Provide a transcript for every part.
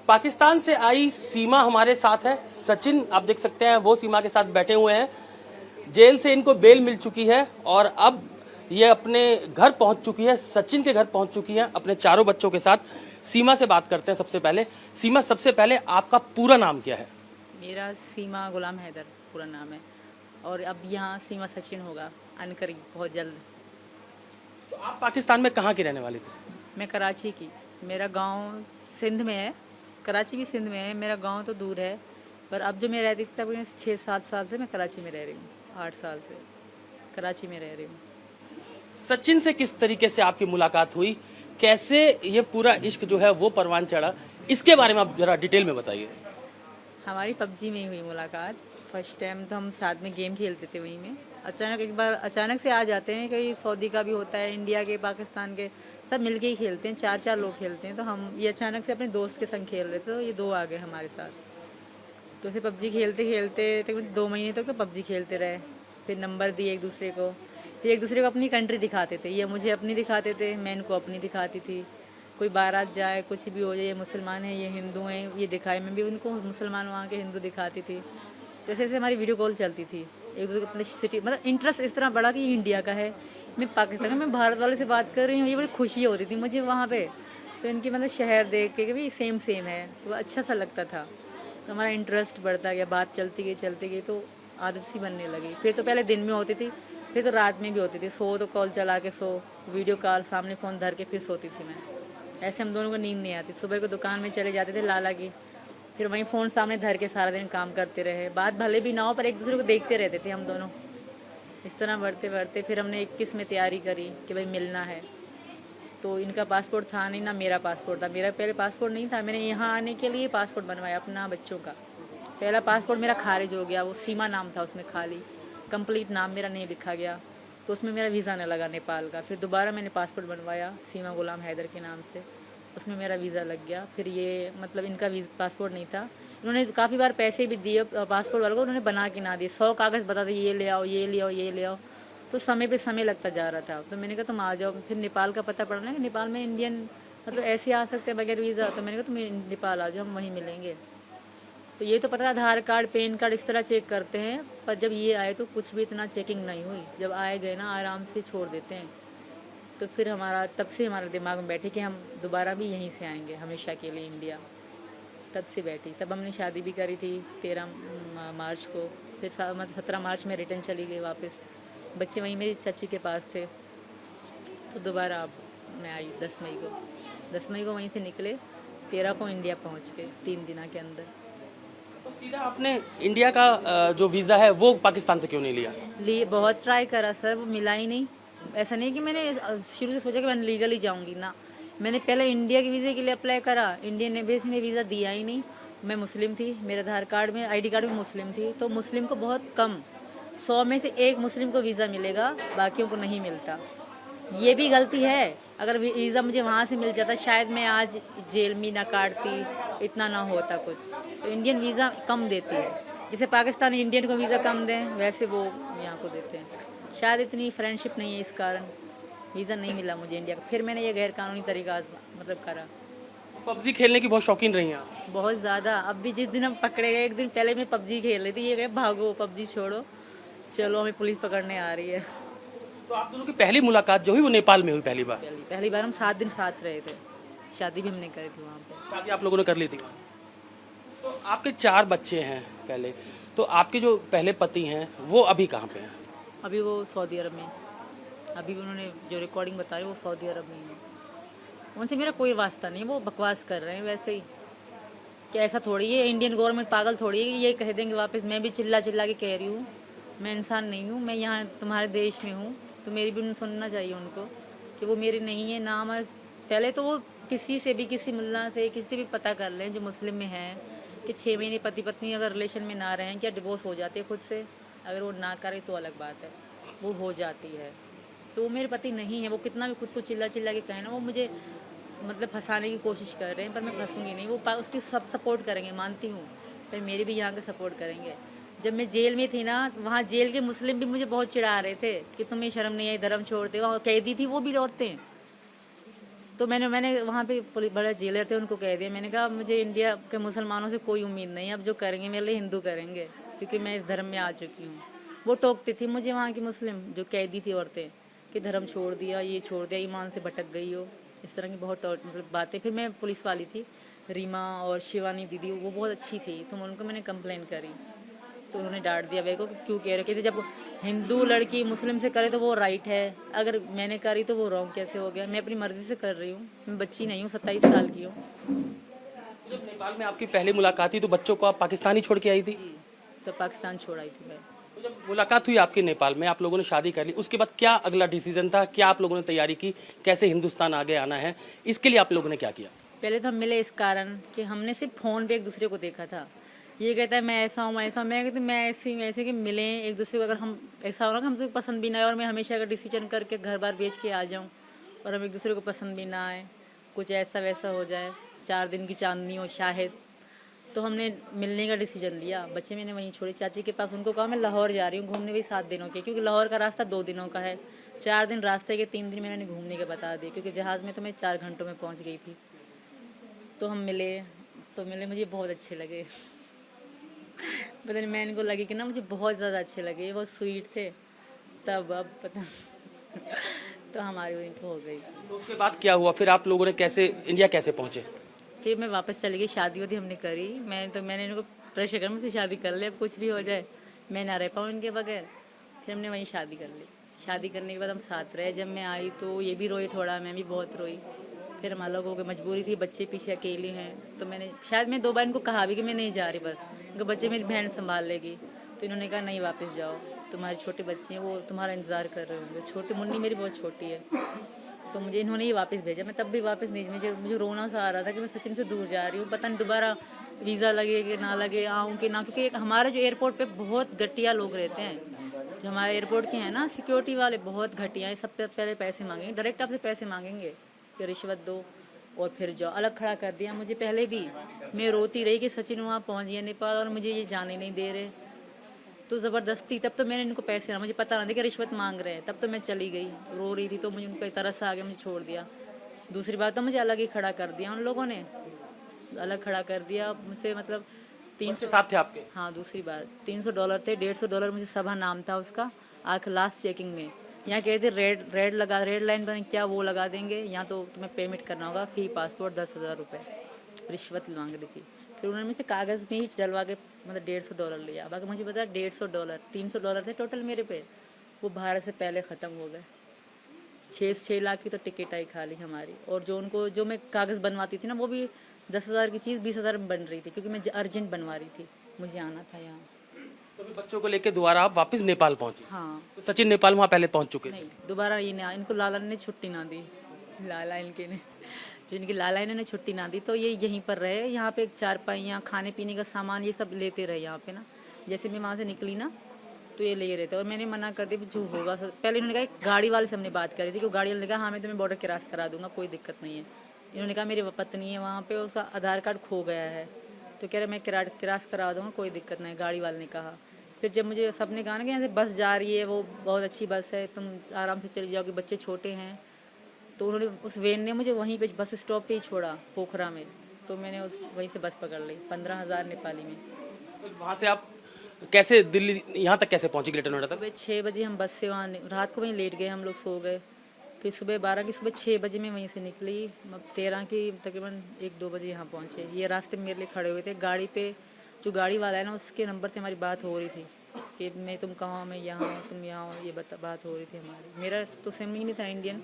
पाकिस्तान से आई सीमा हमारे साथ है। सचिन आप देख सकते हैं वो सीमा के साथ बैठे हुए हैं। जेल से इनको बेल मिल चुकी है और अब ये अपने घर पहुंच चुकी है, सचिन के घर पहुंच चुकी है अपने चारों बच्चों के साथ। सीमा से बात करते हैं सबसे पहले। सीमा, सबसे पहले आपका पूरा नाम क्या है? मेरा सीमा गुलाम हैदर पूरा नाम है और अब यहाँ सीमा सचिन होगा अनकरीब बहुत जल्द। तो आप पाकिस्तान में कहाँ की रहने वाली थी? मैं कराची की, मेरा गांव सिंध में है, कराची भी सिंध में है, मेरा गांव तो दूर है, पर अब जो मैं रहती थी तब 6-7 साल से मैं कराची में रह रही हूँ, 8 साल से कराची में रह रही हूँ। सचिन से किस तरीके से आपकी मुलाकात हुई, कैसे ये पूरा इश्क जो है वो परवान चढ़ा, इसके बारे में आप जरा डिटेल में बताइए। हमारी पबजी में ही हुई मुलाकात। फर्स्ट टाइम तो हम साथ में गेम खेलते थे वहीं में, अचानक एक बार अचानक से आ जाते हैं, कहीं सऊदी का भी होता है, इंडिया के, पाकिस्तान के, सब मिलके ही खेलते हैं, 4-4 लोग खेलते हैं। तो हम ये अचानक से अपने दोस्त के संग खेल रहे थे, तो ये 2 आ गए हमारे साथ। तो उसे पबजी खेलते खेलते तकरीबन 2 महीने तक तो पबजी खेलते रहे। फिर नंबर दिए एक दूसरे को, फिर एक दूसरे को अपनी कंट्री दिखाते थे, ये मुझे अपनी दिखाते थे, मैं इनको अपनी दिखाती थी। कोई बारात जाए, कुछ भी हो जाए, ये मुसलमान है, ये हिंदू हैं, ये दिखाए, मैं भी उनको मुसलमान वहाँ के हिंदू दिखाती थी। तो ऐसे ऐसे हमारी वीडियो कॉल चलती थी, एक दूसरे को अपनी सिटी, मतलब इंटरेस्ट इस तरह बढ़ा कि ये इंडिया का है, मैं पाकिस्तान का, मैं भारत वाले से बात कर रही हूँ, ये बड़ी खुशी हो रही थी मुझे वहाँ पे। तो इनकी मतलब शहर देख के भी सेम सेम है, तो अच्छा सा लगता था। तो हमारा इंटरेस्ट बढ़ता गया, बात चलती गई तो आदत सी बनने लगी। फिर तो पहले दिन में होती थी, फिर तो रात में भी होती थी, सो तो कॉल चला के सो, वीडियो कॉल सामने फ़ोन धर के फिर सोती थी मैं। ऐसे हम दोनों को नींद नहीं आती। सुबह को दुकान में चले जाते थे लाला की, फिर वहीं फ़ोन सामने धर के सारा दिन काम करते रहे, बात भले भी ना हो पर एक दूसरे को देखते रहते थे हम दोनों। इस तरह बढ़ते बढ़ते फिर हमने 21 में तैयारी करी कि भाई मिलना है। तो इनका पासपोर्ट था नहीं, ना मेरा पासपोर्ट था, मेरा पहले पासपोर्ट नहीं था, मैंने यहाँ आने के लिए पासपोर्ट बनवाया अपना बच्चों का। पहला पासपोर्ट मेरा खारिज हो गया, वो सीमा नाम था उसमें, खाली कंप्लीट नाम मेरा नहीं लिखा गया, तो उसमें मेरा वीज़ा नहीं लगा नेपाल का। फिर दोबारा मैंने पासपोर्ट बनवाया सीमा गुलाम हैदर के नाम से, उसमें मेरा वीज़ा लग गया। फिर ये मतलब इनका पासपोर्ट नहीं था, इन्होंने काफ़ी बार पैसे भी दिए पासपोर्ट वालों को, उन्होंने बना के ना दिए, 100 कागज़ बताते ये ले आओ, ये ले आओ, ये ले आओ, तो समय पे समय लगता जा रहा था। तो मैंने कहा तुम आ जाओ। फिर नेपाल का पता पड़ना है, नेपाल में इंडियन मतलब ऐसे आ सकते हैं बगैर वीज़ा, तो मैंने कहा तुम नेपाल आ जाओ, हम वहीं मिलेंगे। तो ये तो पता, आधार कार्ड, पैन कार्ड इस तरह चेक करते हैं, पर जब ये आए तो कुछ भी इतना चेकिंग नहीं हुई। जब आए गए ना आराम से छोड़ देते हैं। तो फिर हमारा तब से हमारे दिमाग में बैठे कि हम दोबारा भी यहीं से आएंगे हमेशा के लिए इंडिया। तब से बैठी, तब हमने शादी भी करी थी 13 मार्च को। फिर मतलब 17 मार्च में रिटर्न चली गई वापस, बच्चे वहीं मेरी चाची के पास थे। तो दोबारा अब मैं आई 10 मई को वहीं से निकले, 13 को इंडिया पहुँच गए 3 दिन के अंदर। तो सीधा आपने इंडिया का जो वीज़ा है वो पाकिस्तान से क्यों नहीं लिया? लिए बहुत ट्राई करा सर, वो मिला ही नहीं। ऐसा नहीं कि मैंने शुरू से सोचा कि मैं लीगली जाऊंगी ना, मैंने पहले इंडिया के वीज़े के लिए अप्लाई करा, इंडियन एम्बेसी ने वीज़ा दिया ही नहीं। मैं मुस्लिम थी, मेरे आधार कार्ड में, आईडी कार्ड में मुस्लिम थी, तो मुस्लिम को बहुत कम, 100 में से 1 मुस्लिम को वीज़ा मिलेगा, बाकियों को नहीं मिलता। ये भी गलती है, अगर वीज़ा मुझे वहाँ से मिल जाता शायद मैं आज जेल में ना काटती, इतना ना होता कुछ। तो इंडियन वीज़ा कम देती है, जैसे पाकिस्तान इंडियन को वीज़ा कम दें वैसे वो यहाँ को देते हैं। शायद इतनी फ्रेंडशिप नहीं है, इस कारण वीज़ा नहीं मिला मुझे इंडिया का। फिर मैंने ये गैर कानूनी तरीका मतलब करा। पबजी खेलने की बहुत शौकीन रही हैं आप? बहुत ज़्यादा। अब भी जिस दिन हम पकड़े गए, एक दिन पहले मैं पबजी खेल रही थी, ये गए भागो पबजी छोड़ो, चलो हमें पुलिस पकड़ने आ रही है। तो आप दोनों की पहली मुलाकात जो हुई वो नेपाल में हुई पहली बार? पहली बार हम 7 दिन साथ रहे थे, शादी भी हमने करी थी वहाँ पे। शादी आप लोगों ने कर ली थी? तो आपके 4 बच्चे हैं पहले, तो आपके जो पहले पति हैं वो अभी कहाँ पे हैं? अभी वो सऊदी अरब में, अभी भी उन्होंने जो रिकॉर्डिंग बता रही वो सऊदी अरब में है। उनसे मेरा कोई वास्ता नहीं, वो बकवास कर रहे हैं वैसे ही, कि ऐसा थोड़ी है, इंडियन गवर्नमेंट पागल थोड़ी है कि ये कह देंगे वापस। मैं भी चिल्ला चिल्ला के कह रही हूँ, मैं इंसान नहीं हूँ, मैं यहाँ तुम्हारे देश में हूँ, तो मेरी भी सुनना चाहिए उनको कि वो मेरी नहीं है नाम। पहले तो वो किसी से भी, किसी मुल्ला से, किसी से भी पता कर लें जो मुस्लिम में हैं, कि 6 महीने पति पत्नी अगर रिलेशन में ना रहें, क्या डिवोर्स हो जाती है खुद से? अगर वो ना करे तो अलग बात है, वो हो जाती है। तो वो मेरे पति नहीं है, वो कितना भी खुद को चिल्ला चिल्ला के कहें ना, वो मुझे मतलब फंसाने की कोशिश कर रहे हैं, पर मैं फंसूंगी नहीं। वो उसकी सब सपोर्ट करेंगे, मानती हूँ, पर मेरी भी यहाँ के सपोर्ट करेंगे। जब मैं जेल में थी ना, वहाँ जेल के मुस्लिम भी मुझे बहुत चिढ़ा रहे थे कि तुम्हें शर्म नहीं आई, धर्म छोड़ते हो। कैदी थी वो भी औरतें, तो मैंने वहाँ पे बड़े जेलर थे, उनको कह दिया, मैंने कहा मुझे इंडिया के मुसलमानों से कोई उम्मीद नहीं है, अब जो करेंगे मेरे लिए हिंदू करेंगे, क्योंकि मैं इस धर्म में आ चुकी हूँ। वो टोकती थी मुझे वहाँ की मुस्लिम जो कैदी थी औरतें कि धर्म छोड़ दिया, ये छोड़ दिया, ईमान से भटक गई हो, इस तरह की बहुत मतलब बातें। फिर मैं पुलिस वाली थी रीमा और शिवानी दीदी, वो बहुत अच्छी थी, तो उनको मैंने कंप्लेन करी, तो उन्होंने डांट दिया मेरे को कि क्यों कह रहे, कहते जब हिंदू लड़की मुस्लिम से करे तो वो राइट है, अगर मैंने करी तो वो रॉन्ग कैसे हो गया, मैं अपनी मर्जी से कर रही हूँ, मैं बच्ची नहीं हूँ, 27 साल की हूँ। जब नेपाल में आपकी पहली मुलाकात थी तो बच्चों को आप पाकिस्तान ही छोड़ के आई थी? तो पाकिस्तान छोड़ आई थी मैं। तो जब मुलाकात हुई आपकी नेपाल में, आप लोगों ने शादी कर ली, उसके बाद क्या अगला डिसीजन था, क्या आप लोगों ने तैयारी की, कैसे हिंदुस्तान आगे आना है, इसके लिए आप लोगों ने क्या किया? पहले तो हम मिले इस कारण कि हमने सिर्फ फ़ोन पे एक दूसरे को देखा था। ये कहता है मैं ऐसा हूँ, मैं ऐसा हूँ, मैं कहती मैं ऐसी हूँ, ऐसे कि मिलें एक दूसरे को, अगर हम ऐसा हो ना कि हमसे पसंद भी ना आए, और मैं हमेशा अगर डिसीजन करके घर बार बेच के आ जाऊँ और हम एक दूसरे को पसंद भी ना आए, कुछ ऐसा वैसा हो जाए, 4 दिन की चांदनी हो शायद, तो हमने मिलने का डिसीजन लिया। बच्चे मैंने वहीं छोड़े चाची के पास, उनको कहा मैं लाहौर जा रही हूँ घूमने, भी 7 दिनों के, क्योंकि लाहौर का रास्ता 2 दिनों का है, 4 दिन रास्ते के, 3 दिन मैंने घूमने के बता दिए, क्योंकि जहाज़ में तो मैं 4 घंटों में पहुँच गई थी। तो हम मिले मुझे बहुत अच्छे लगे। पता नहीं, मैं इनको लगी कि ना मुझे बहुत ज़्यादा अच्छे लगे, बहुत स्वीट थे, तब अब पता तो हमारी वहीं पे हो गई। तो उसके बाद क्या हुआ फिर, आप लोगों ने कैसे इंडिया कैसे पहुंचे? फिर मैं वापस चली गई, शादी वादी हमने करी, मैंने इनको प्रेशर कर मुझसे शादी कर ले, अब कुछ भी हो जाए मैं ना रह पाऊँ इनके बगैर। फिर हमने वहीं शादी कर ली। शादी करने के बाद हम साथ रहे। जब मैं आई तो ये भी रोई थोड़ा, मैं भी बहुत रोई। फिर हम अलग हो गए, मजबूरी थी, बच्चे पीछे अकेले हैं, तो मैंने शायद मैं 2 बार इनको कहा भी कि मैं नहीं जा रही, बस क्योंकि बच्चे मेरी बहन संभाल लेगी, तो इन्होंने कहा नहीं वापस जाओ, तुम्हारे छोटे बच्चे हैं, वो तुम्हारा इंतज़ार कर रहे होंगे, छोटी मुन्नी मेरी बहुत छोटी है, तो मुझे इन्होंने ही वापस भेजा। मैं तब भी वापस नहीं, मुझे रोना सा आ रहा था कि मैं सचिन से दूर जा रही हूँ, पता नहीं दोबारा वीज़ा लगे कि ना लगे, आऊँ कि ना, क्योंकि हमारे जो एयरपोर्ट पे बहुत घटिया लोग रहते हैं, जो हमारे एयरपोर्ट के हैं ना सिक्योरिटी वाले, बहुत घटिया है, सब पहले पैसे मांगेंगे, डायरेक्ट आपसे पैसे मांगेंगे, फिर रिश्वत दो और फिर जाओ। अलग खड़ा कर दिया मुझे पहले भी, मैं रोती रही कि सचिन वहाँ पहुँच गया नेपाल और मुझे ये जाने नहीं दे रहे, तो ज़बरदस्ती, तब तो मैंने इनको पैसे ना, मुझे पता ना था कि रिश्वत मांग रहे हैं, तब तो मैं चली गई, रो रही थी, तो मुझे उनका तरस आ गया, मुझे छोड़ दिया। दूसरी बात तो मुझे अलग ही खड़ा कर दिया उन लोगों ने, अलग खड़ा कर दिया मुझसे, मतलब 300 साथ थे आपके? हाँ, दूसरी बात $300 थे, $150 मुझे सभा नाम था उसका, आखिर लास्ट चेकिंग में यहाँ कह रहे थे रेड लाइन बन क्या वो लगा देंगे, यहाँ तो तुम्हें पेमेंट करना होगा, फी पासपोर्ट 10,000 रुपये रिश्वत मांग रही थी। फिर उन्होंने मुझसे कागज़ में ही डलवा के मतलब $150 लिया। बाकी मुझे पता $150 $300 थे टोटल मेरे पे, वो भारत से पहले ख़त्म हो गए। 6 लाख की तो टिकट आई खाली हमारी, और जो मैं कागज़ बनवाती थी ना, वो भी 10,000 की चीज़ 20,000 में बन रही थी, क्योंकि मैं अर्जेंट बनवा रही थी, मुझे आना था यहाँ। तो फिर बच्चों को लेकर दोबारा आप वापस नेपाल पहुंची? हाँ। तो सचिन नेपाल वहाँ पहले पहुंच चुके थे? नहीं, दोबारा ये ना, इनको लाला ने छुट्टी ना दी, लाला इनके ने, जो इनकी लाला इन्होंने छुट्टी ना दी, तो ये यहीं पर रहे। यहाँ पे एक चारपाइयाँ, खाने पीने का सामान, ये सब लेते रहे यहाँ पे ना। जैसे मैं वहाँ से निकली ना, तो ये ले रहे थे, और मैंने मना कर दिया जो होगा सर। पहले इन्होंने कहा गाड़ी वाले से हमने बात करी थी, कि गाड़ी वाले ने कहा हाँ मैं तुम्हें बॉर्डर क्रॉस करा दूंगा, कोई दिक्कत नहीं है। इन्होंने कहा मेरी पत्नी है वहाँ पे, उसका आधार कार्ड खो गया है, तो कह रहे मैं क्रॉस करा दूँगा, कोई दिक्कत नहीं, गाड़ी वाले ने कहा। फिर जब मुझे सबने कहा ना कि यहाँ से बस जा रही है, वो बहुत अच्छी बस है, तुम आराम से चली जाओगे, बच्चे छोटे हैं, तो उन्होंने उस वैन ने मुझे वहीं पे बस स्टॉप पे ही छोड़ा, पोखरा में, तो मैंने वहीं से बस पकड़ ली 15,000 नेपाली में। फिर वहाँ से आप कैसे दिल्ली यहाँ तक कैसे पहुँची, ग्रेटर नोएडा तक? सुबह 6 बजे हम बस से वहाँ रात को वहीं लेट गए, हम लोग सो गए। फिर सुबह 6 बजे मैं वहीं से निकली, 13 की तकरीबन 1-2 बजे यहाँ पहुँचे। ये रास्ते में मेरे लिए खड़े हुए थे, गाड़ी पे जो गाड़ी वाला है ना, उसके नंबर से हमारी बात हो रही थी कि मैं तुम कहाँ, मैं यहाँ हूँ, तुम यहाँ हो, ये बात हो रही थी हमारी। मेरा तो सिम ही नहीं था इंडियन,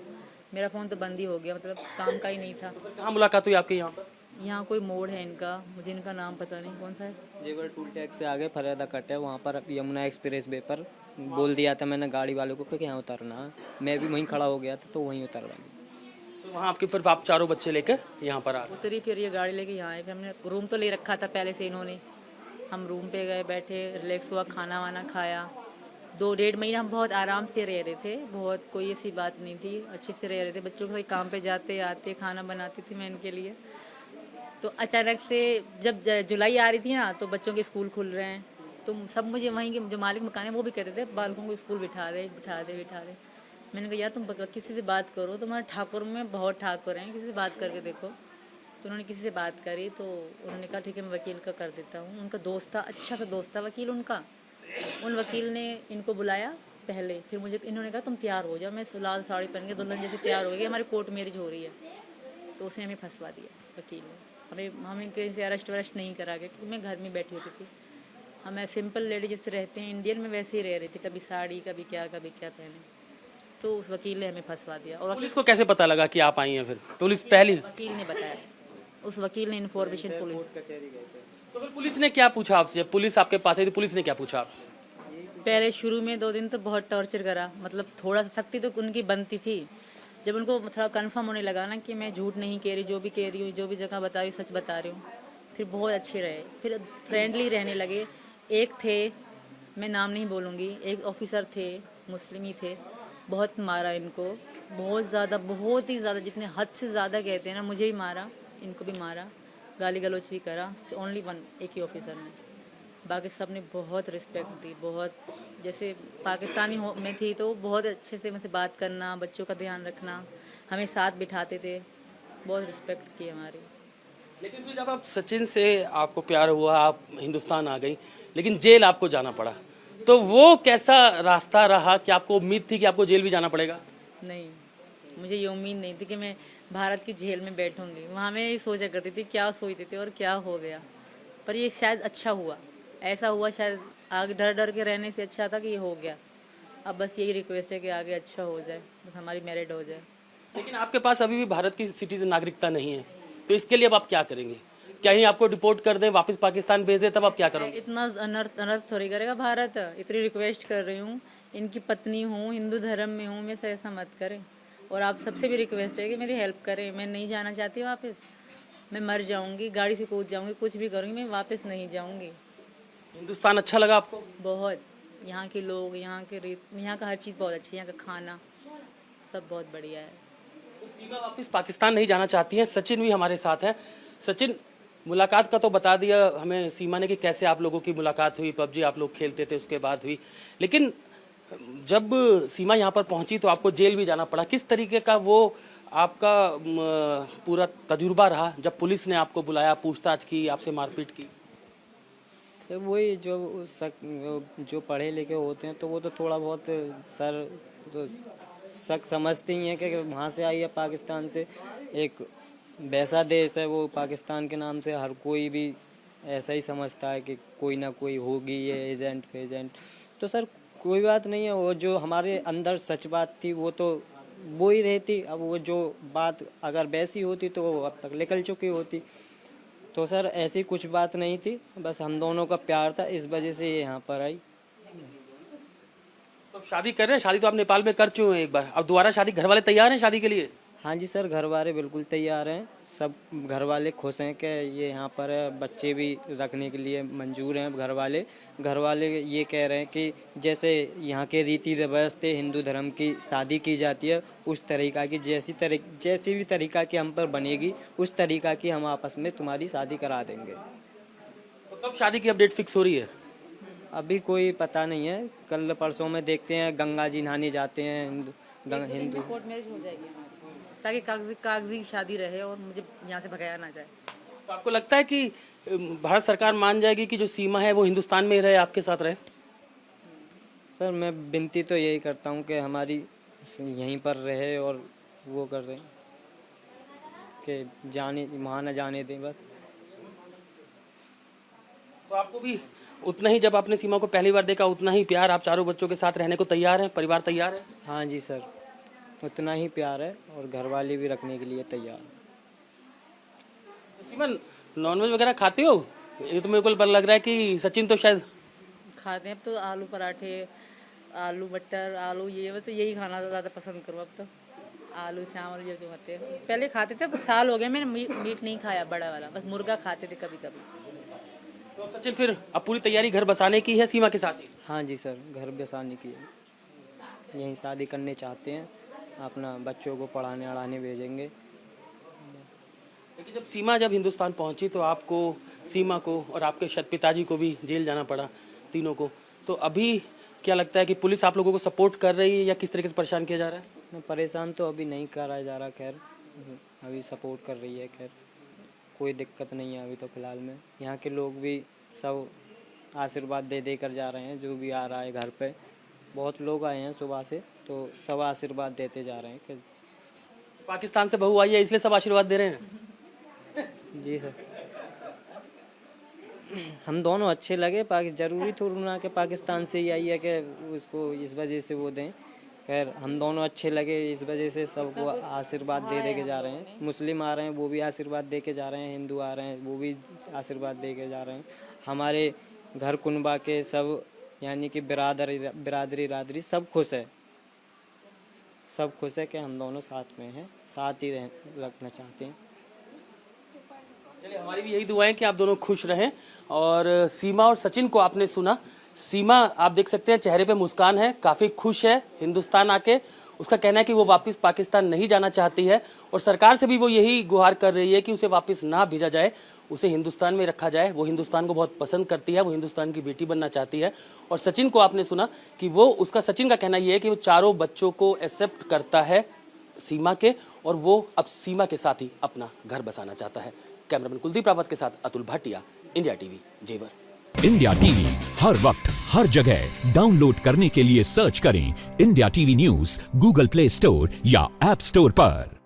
मेरा फ़ोन तो बंद ही हो गया, मतलब काम का ही नहीं था। कहाँ मुलाकात हुई आपकी यहाँ पर? यहाँ कोई मोड़ है इनका, मुझे इनका नाम पता नहीं कौन सा है। जेवर टूल टैक्स से आगे फरेदा कट है, वहाँ पर यमुना एक्सप्रेस वे पर बोल दिया था मैंने गाड़ी वाले को कि यहाँ उतरना है। मैं भी वहीं खड़ा हो गया था, तो वहीं उतर गई। तो वहाँ आपके फिर आप चारों बच्चे लेकर यहाँ पर आ गए? उतरी, फिर ये गाड़ी लेके यहाँ आए। फिर हमने रूम तो ले रखा था पहले से इन्होंने, हम रूम पे गए, बैठे, रिलैक्स हुआ, खाना वाना खाया। 2-1.5 महीना हम बहुत आराम से रह रहे थे, बहुत कोई ऐसी बात नहीं थी, अच्छे से रह रहे थे। बच्चों के काम पे जाते आते, खाना बनाती थी मैं इनके लिए। तो अचानक से जब जुलाई आ रही थी ना, तो बच्चों के स्कूल खुल रहे हैं, तो सब मुझे वहीं के जो मालिक मकान है वो भी कहते थे बालकों को स्कूल बिठा दे। मैंने कहा यार तुम किसी से बात करो, तुम्हारे ठाकुर में बहुत ठाकुर हैं, किसी से बात करके देखो। तो उन्होंने किसी से बात करी तो उन्होंने कहा ठीक है मैं वकील का कर देता हूँ। उनका दोस्त था, अच्छा सा दोस्त था वकील उनका। उन वकील ने इनको बुलाया पहले, फिर मुझे इन्होंने कहा तुम तैयार हो जाओ। मैं लाल साड़ी पहन के दुल्हन जैसे तैयार हो गई, हमारी कोर्ट मैरिज हो रही है। तो उसने हमें फंसवा दिया वकील ने। हमें किसी अरेस्ट वरेस्ट नहीं करा गया क्योंकि मैं घर में बैठी होती थी। हमें सिंपल लेडी जैसे रहते हैं इंडियन में वैसे ही रह रही थी, कभी साड़ी कभी क्या पहने। तो उस वकील ने हमें फंसवा दिया। और पुलिस को कैसे पता लगा कि आप आई हैं? फिर पुलिस पहली वकील ने बताया, उस वकील ने इन्फॉर्मेशन पुलिस। कचहरी गए थे। तो फिर पुलिस ने क्या पूछा आपसे? जब पुलिस आपके पास आई तो पुलिस ने क्या पूछा आपसे? पहले शुरू में 2 दिन तो बहुत टॉर्चर करा, मतलब थोड़ा सा सख्ती तो उनकी बनती थी। जब उनको थोड़ा कंफर्म होने लगा ना कि मैं झूठ नहीं कह रही, जो भी कह रही हूँ, जो भी जगह बता रही हूँ सच बता रही हूँ, फिर बहुत अच्छे रहे, फिर फ्रेंडली रहने लगे। एक थे, मैं नाम नहीं बोलूँगी, एक ऑफिसर थे, मुस्लिम ही थे, बहुत मारा इनको, बहुत ज़्यादा, बहुत ही ज़्यादा, जितने हद से ज़्यादा कहते हैं ना। मुझे भी मारा, इनको भी मारा, गाली गलौज भी करा। ओनली वन, एक ही ऑफिसर ने, बाकी सब ने बहुत रिस्पेक्ट दी। बहुत जैसे पाकिस्तानी में थी तो बहुत अच्छे से मुझसे बात करना, बच्चों का ध्यान रखना, हमें साथ बिठाते थे, बहुत रिस्पेक्ट की हमारी। लेकिन फिर जब आप सचिन से आपको प्यार हुआ, आप हिंदुस्तान आ गई, लेकिन जेल आपको जाना पड़ा, तो वो कैसा रास्ता रहा? कि आपको उम्मीद थी कि आपको जेल भी जाना पड़ेगा? नहीं, मुझे ये उम्मीद नहीं थी कि मैं भारत की जेल में बैठूंगी। वहाँ मैं ये सोचा करती थी क्या सोचती थी और क्या हो गया। पर ये शायद अच्छा हुआ, ऐसा हुआ शायद आगे डर डर के रहने से अच्छा था कि ये हो गया। अब बस यही रिक्वेस्ट है कि आगे अच्छा हो जाए, बस हमारी मैरिड हो जाए। लेकिन आपके पास अभी भी भारत की सिटीजन नागरिकता नहीं है, तो इसके लिए अब आप क्या करेंगे? क्या ही आपको डिपोर्ट कर दें, वापस पाकिस्तान भेज दें, तब आप क्या करोगे? इतना अनर्थ थोड़ी करेगा भारत। इतनी रिक्वेस्ट कर रही हूँ, इनकी पत्नी हूँ, हिंदू धर्म में हूँ, मैं से ऐसा मत करें। और आप सबसे भी रिक्वेस्ट है कि मेरी हेल्प करें। मैं नहीं जाना चाहती वापस, मैं मर जाऊँगी, गाड़ी से कूद जाऊँगी, कुछ भी करूँगी, मैं वापस नहीं जाऊँगी। हिंदुस्तान अच्छा लगा आपको? बहुत, यहाँ के लोग, यहाँ के रीत, यहाँ का हर चीज़ बहुत अच्छी है, यहाँ का खाना सब बहुत बढ़िया है। तो सीमा वापस पाकिस्तान नहीं जाना चाहती हैं। सचिन भी हमारे साथ हैं। सचिन, मुलाकात का तो बता दिया हमें सीमा ने कि कैसे आप लोगों की मुलाकात हुई, पबजी आप लोग खेलते थे उसके बाद हुई, लेकिन जब सीमा यहाँ पर पहुँची तो आपको जेल भी जाना पड़ा। किस तरीके का वो आपका पूरा तजुर्बा रहा जब पुलिस ने आपको बुलाया, पूछताछ की, आपसे मारपीट की? सर वही जो पढ़े लिखे होते हैं तो वो तो थोड़ा बहुत सर तो शक समझते ही हैं कि वहाँ से आई है पाकिस्तान से, एक वैसा देश है वो पाकिस्तान के नाम से हर कोई भी ऐसा ही समझता है कि कोई ना कोई होगी ये एजेंट फेजेंट। तो सर कोई बात नहीं है, वो जो हमारे अंदर सच बात थी वो तो वो ही रहती। अब वो जो बात अगर वैसी होती तो वो अब तक निकल चुकी होती। तो सर ऐसी कुछ बात नहीं थी, बस हम दोनों का प्यार था, इस वजह से ये यहाँ पर आई। तो शादी कर रहे हैं? शादी तो आप नेपाल में कर चुके हैं एक बार, अब दोबारा शादी? घर वाले तैयार हैं शादी के लिए? हाँ जी सर, घर वाले बिल्कुल तैयार हैं, सब घर वाले खुश हैं कि ये यहाँ पर है, बच्चे भी रखने के लिए मंजूर हैं। घर वाले ये कह रहे हैं कि जैसे यहाँ के रीति रिवाज थे हिंदू धर्म की शादी की जाती है, उस तरीका की जैसी भी तरीका की हम पर बनेगी उस तरीका की हम आपस में तुम्हारी शादी करा देंगे। तो कब शादी की अपडेट फिक्स हो रही है? अभी कोई पता नहीं है, कल परसों में देखते हैं, गंगा जी नहाने जाते हैं हिंदू। कोर्ट मैरिज हो जाएगी हमारी, ताकि कागजी शादी रहे और मुझे यहाँ से भगाया ना जाए। तो आपको लगता है कि भारत सरकार मान जाएगी कि जो सीमा है वो हिंदुस्तान में ही रहे, आपके साथ रहे? सर मैं विनती तो यही करता हूँ कि हमारी यहीं पर रहे, और वो कर रहे हैं कि जाने वहाँ न जाने दें बस। तो आपको भी उतना ही, जब आपने सीमा को पहली बार देखा, उतना ही प्यार, आप चारों बच्चों के साथ रहने को तैयार हैं? परिवार तैयार है? हाँ जी सर, उतना ही प्यार है और घर वाले भी रखने के लिए तैयार। तो सीमा, नॉनवेज वगैरह खाते हो? ये तो मेरे को लग रहा है कि सचिन तो शायद खाते हैं। अब तो आलू पराठे, आलू मटर, आलू ये तो यही खाना ज़्यादा पसंद करूँ अब तो। आलू चावल ये जो होते हैं, पहले खाते थे, साल हो गए मैंने मीट नहीं खाया बड़ा वाला, बस मुर्गा खाते थे कभी कभी। तो अब सचिन फिर अब पूरी तैयारी घर बसाने की है सीमा के साथ ही? हाँ जी सर, घर बसाने की है, यहीं शादी करने चाहते हैं, अपना बच्चों को पढ़ाने अड़ाने भेजेंगे। लेकिन जब हिंदुस्तान पहुंची तो आपको, सीमा को और आपके पिताजी को भी जेल जाना पड़ा, तीनों को। तो अभी क्या लगता है कि पुलिस आप लोगों को सपोर्ट कर रही है या किस तरीके से परेशान किया जा रहा है? परेशान तो अभी नहीं करा जा रहा, खैर अभी सपोर्ट कर रही है, खैर कोई दिक्कत नहीं है अभी तो फ़िलहाल में। यहाँ के लोग भी सब आशीर्वाद दे दे कर जा रहे हैं, जो भी आ रहा है घर पे। बहुत लोग आए हैं सुबह से, तो सब आशीर्वाद देते जा रहे हैं कि पाकिस्तान से बहू आई है इसलिए सब आशीर्वाद दे रहे हैं। जी सर, हम दोनों अच्छे लगे। ज़रूरी थोड़ी ना कि पाकिस्तान से ही आई है कि उसको इस वजह से वो दें। खैर हम दोनों अच्छे लगे, इस वजह से सबको आशीर्वाद दे दे के जा रहे हैं। मुस्लिम आ रहे हैं वो भी आशीर्वाद दे के जा रहे हैं, हिंदू आ रहे हैं वो भी आशीर्वाद दे के जा रहे हैं। हमारे घर कुनबा के सब यानी कि बिरादरी सब खुश है, सब खुश है कि हम दोनों साथ में हैं, साथ ही रखना चाहते हैं। चलिए, हमारी भी यही दुआ है कि आप दोनों खुश रहें। और सीमा और सचिन को आपने सुना। सीमा आप देख सकते हैं चेहरे पे मुस्कान है, काफ़ी खुश है हिंदुस्तान आके। उसका कहना है कि वो वापस पाकिस्तान नहीं जाना चाहती है और सरकार से भी वो यही गुहार कर रही है कि उसे वापस ना भेजा जाए, उसे हिंदुस्तान में रखा जाए। वो हिंदुस्तान को बहुत पसंद करती है, वो हिंदुस्तान की बेटी बनना चाहती है। और सचिन को आपने सुना कि सचिन का कहना ये है कि वो चारों बच्चों को एक्सेप्ट करता है सीमा के, और वो अब सीमा के साथ ही अपना घर बसाना चाहता है। कैमरामैन कुलदीप रावत के साथ अतुल भाटिया, इंडिया टीवी, जेवर। इंडिया टीवी हर वक्त हर जगह डाउनलोड करने के लिए सर्च करें India TV news Google play store या ऐप स्टोर पर।